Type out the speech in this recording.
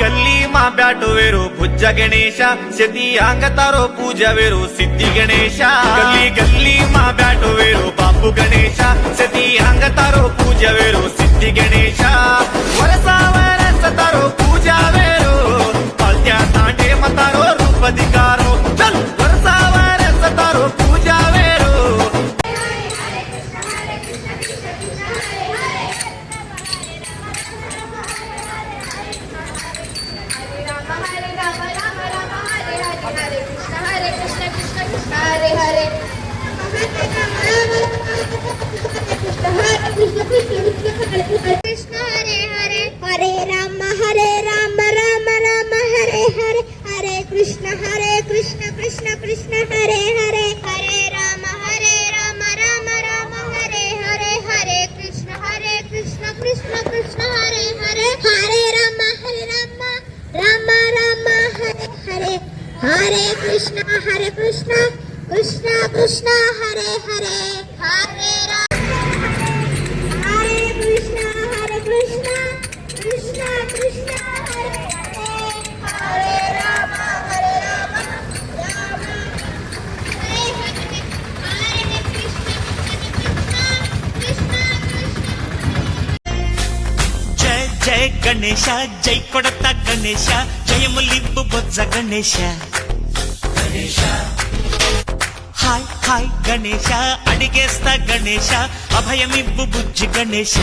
ಗಲ್ಲಿ ಮಾ bat wear ಭುಜ ಗಣೇಶ ಸತಿ ಅಂಗತಾರೋ ಪೂಜಾ ವೇರು ಸಿದ್ಧಿ ಗಣೇಶ ಗಲ್ಲಿ ಗಲ್ಲಿ ಮಾ ಬ್ಯಾಟು ವೇರು ಬಾಪು ಗಣೇಶ ಸತಿ ಅಂಗತಾರೋ ಪೂಜಾ ವೇರು ಸಿದ್ಧಿ ಗಣೇಶ ವರಸಾವರಸತಾರೋ ಪೂಜಾ ವೇರು ಪಾಲ್ತ್ಯ ತಾಂಡೆ ಮತಾರೋ ರೂಪಧಿಕಾರೋ ಚಲ್ ವರಸಾವರಸತಾರೋ ಪೂಜಾ ವೇರು कृष्ण हरे हरे हरे राम राम राम हरे हरे हरे कृष्ण कृष्ण कृष्ण हरे हरे हरे राम राम राम हरे हरे हरे कृष्ण कृष्ण कृष्ण हरे हरे हरे राम राम राम हरे हरे हरे कृष्ण कृष्ण कृष्ण हरे हरे हरे राम हरे कृष्ण कृष्ण कृष्ण हरे हरे हरे राम राम हरे हरे हरे कृष्ण कृष्ण जय जय गणेश जय कोडता गणेश जयमुलिब्बु बोज्ज गणेश हाय हाय गणेश अडिगेस्ता गणेश अभयमिब्बु बुज्जि गणेश